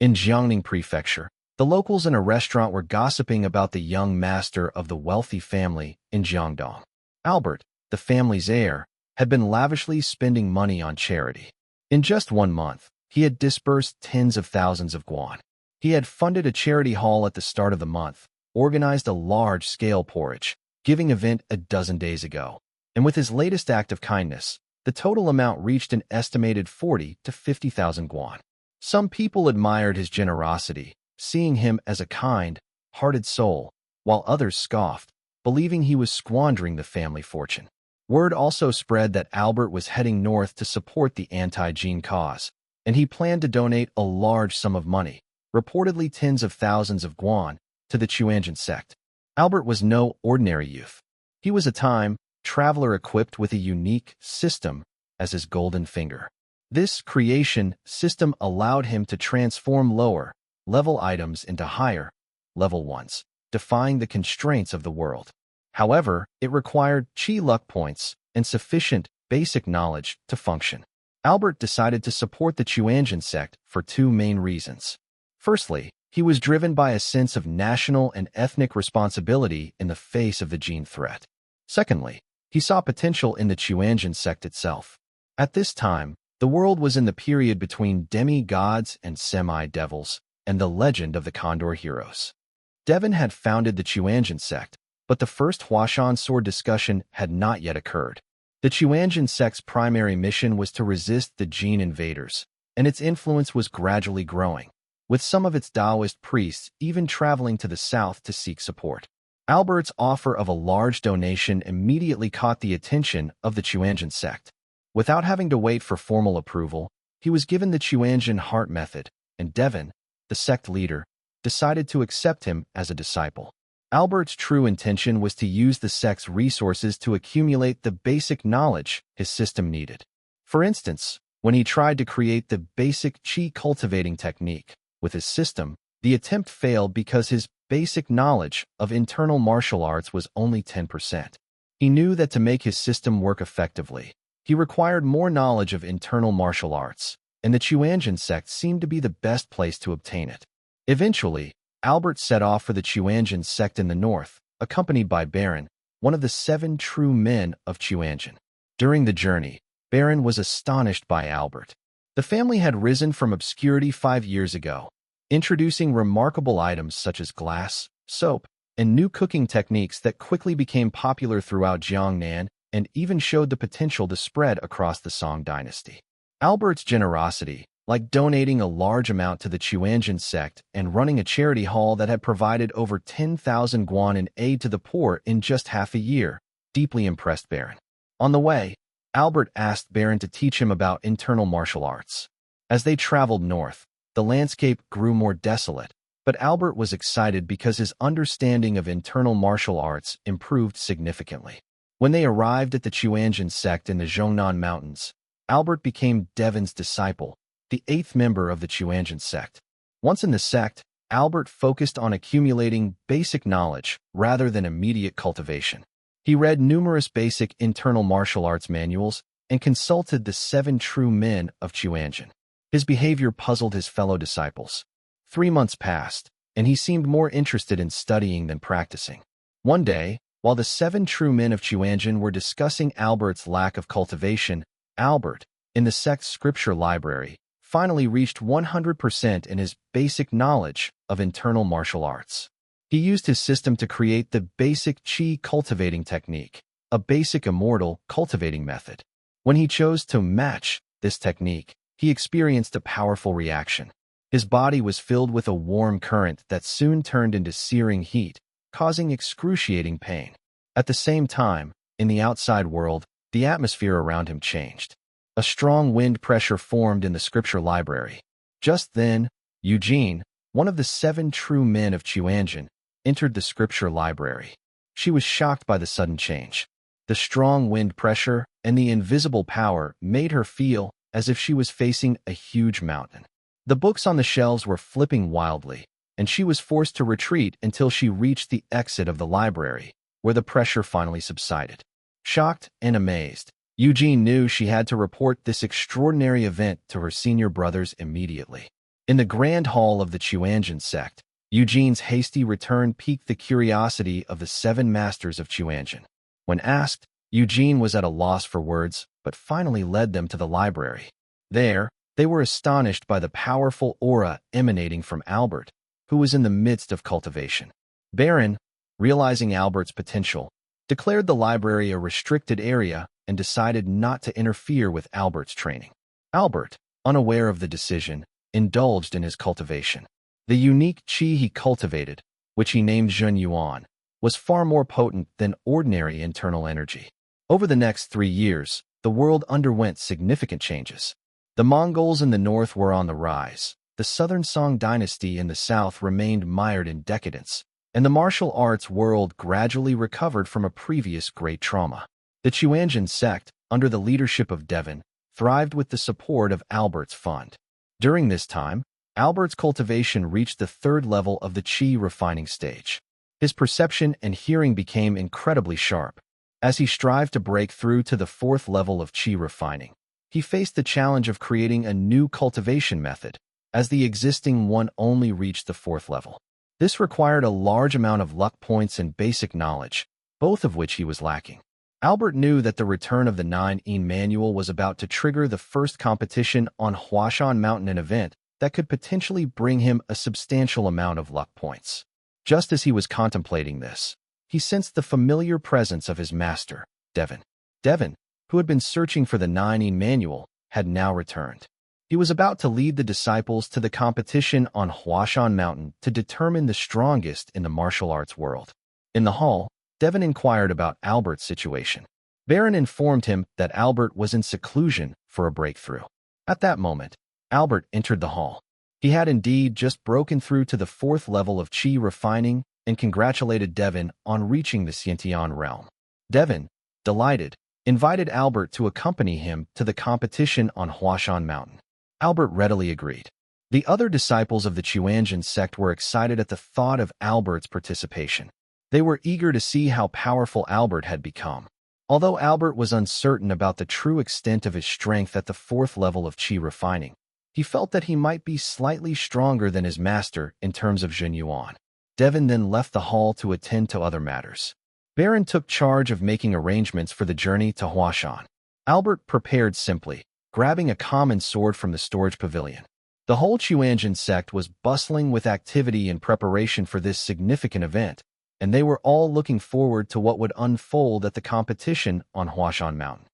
In Jiangning Prefecture, the locals in a restaurant were gossiping about the young master of the wealthy family in Jiangdong. Albert, the family's heir, had been lavishly spending money on charity. In just 1 month, he had disbursed tens of thousands of guan. He had funded a charity hall at the start of the month, organized a large-scale porridge giving event a dozen days ago, and with his latest act of kindness, the total amount reached an estimated 40 to 50,000 guan. Some people admired his generosity, seeing him as a kind-hearted soul, while others scoffed, believing he was squandering the family fortune. Word also spread that Albert was heading north to support the anti-gene cause, and he planned to donate a large sum of money, reportedly tens of thousands of guan, to the Chuanjian sect. Albert was no ordinary youth. He was a time traveler equipped with a unique system as his golden finger. This creation system allowed him to transform lower-level items into higher-level ones, defying the constraints of the world. However, it required chi luck points and sufficient basic knowledge to function. Albert decided to support the Chuanjian sect for two main reasons. Firstly, he was driven by a sense of national and ethnic responsibility in the face of the gene threat. Secondly, he saw potential in the Chuanjian sect itself. At this time, the world was in the period between demi-gods and semi-devils, and the legend of the Condor heroes. Devon had founded the Chuanjian sect, but the first Huashan sword discussion had not yet occurred. The Chuanjian sect's primary mission was to resist the gene invaders, and its influence was gradually growing, with some of its Taoist priests even traveling to the south to seek support. Albert's offer of a large donation immediately caught the attention of the Chuanjian sect. Without having to wait for formal approval, he was given the Chuanjian heart method, and Devon, the sect leader, decided to accept him as a disciple. Albert's true intention was to use the sect's resources to accumulate the basic knowledge his system needed. For instance, when he tried to create the basic chi cultivating technique with his system, the attempt failed because his basic knowledge of internal martial arts was only 10%. He knew that to make his system work effectively, he required more knowledge of internal martial arts, and the Chuanjian sect seemed to be the best place to obtain it. Eventually, Albert set off for the Chuanjian sect in the north, accompanied by Baron, one of the 7 true men of Chuanjian. During the journey, Baron was astonished by Albert. The family had risen from obscurity 5 years ago, introducing remarkable items such as glass, soap, and new cooking techniques that quickly became popular throughout Jiangnan and even showed the potential to spread across the Song dynasty. Albert's generosity, like donating a large amount to the Chuanjian sect and running a charity hall that had provided over 10,000 guan in aid to the poor in just half a year, deeply impressed Baron. On the way, Albert asked Baron to teach him about internal martial arts. As they traveled north, the landscape grew more desolate, but Albert was excited because his understanding of internal martial arts improved significantly. When they arrived at the Chuanjian sect in the Zhongnan Mountains, Albert became Devon's disciple, the 8th member of the Chuanjian sect. Once in the sect, Albert focused on accumulating basic knowledge rather than immediate cultivation. He read numerous basic internal martial arts manuals and consulted the 7 true men of Chuanjian. His behavior puzzled his fellow disciples. 3 months passed, and he seemed more interested in studying than practicing. One day, while the 7 true men of Chuanjian were discussing Albert's lack of cultivation, Albert, in the sect's scripture library, finally reached 100% in his basic knowledge of internal martial arts. He used his system to create the basic chi cultivating technique, a basic immortal cultivating method. When he chose to match this technique, he experienced a powerful reaction. His body was filled with a warm current that soon turned into searing heat, causing excruciating pain. At the same time, in the outside world, the atmosphere around him changed. A strong wind pressure formed in the scripture library. Just then, Eugene, one of the 7 true men of Chuanjian, entered the scripture library. She was shocked by the sudden change. The strong wind pressure and the invisible power made her feel as if she was facing a huge mountain. The books on the shelves were flipping wildly, and she was forced to retreat until she reached the exit of the library, where the pressure finally subsided. Shocked and amazed, Eugene knew she had to report this extraordinary event to her senior brothers immediately. In the grand hall of the Chuanjian sect, Eugene's hasty return piqued the curiosity of the 7 masters of Chuanjian. When asked, Eugene was at a loss for words, but finally led them to the library. There, they were astonished by the powerful aura emanating from Albert, who was in the midst of cultivation. Baron, realizing Albert's potential, declared the library a restricted area and decided not to interfere with Albert's training. Albert, unaware of the decision, indulged in his cultivation. The unique qi he cultivated, which he named Zhen Yuan, was far more potent than ordinary internal energy. Over the next 3 years, the world underwent significant changes. The Mongols in the north were on the rise, the southern Song dynasty in the south remained mired in decadence, and the martial arts world gradually recovered from a previous great trauma. The Chuanjian sect, under the leadership of Devon, thrived with the support of Albert's fund. During this time, Albert's cultivation reached the 3rd level of the qi refining stage. His perception and hearing became incredibly sharp. As he strived to break through to the 4th level of qi refining, he faced the challenge of creating a new cultivation method, as the existing one only reached the 4th level. This required a large amount of luck points and basic knowledge, both of which he was lacking. Albert knew that the return of the 9-ine manual was about to trigger the first competition on Huashan Mountain, an event that could potentially bring him a substantial amount of luck points. Just as he was contemplating this, he sensed the familiar presence of his master, Devon. Devon, who had been searching for the 9-ine manual, had now returned. He was about to lead the disciples to the competition on Huashan Mountain to determine the strongest in the martial arts world. In the hall, Devon inquired about Albert's situation. Baron informed him that Albert was in seclusion for a breakthrough. At that moment, Albert entered the hall. He had indeed just broken through to the 4th level of qi refining and congratulated Devon on reaching the Xiantian realm. Devon, delighted, invited Albert to accompany him to the competition on Huashan Mountain. Albert readily agreed. The other disciples of the Chuanjian sect were excited at the thought of Albert's participation. They were eager to see how powerful Albert had become. Although Albert was uncertain about the true extent of his strength at the 4th level of qi refining, he felt that he might be slightly stronger than his master in terms of Zhen Yuan. Devon then left the hall to attend to other matters. Baron took charge of making arrangements for the journey to Huashan. Albert prepared simply, grabbing a common sword from the storage pavilion. The whole Chuanjian sect was bustling with activity in preparation for this significant event, and they were all looking forward to what would unfold at the competition on Huashan Mountain.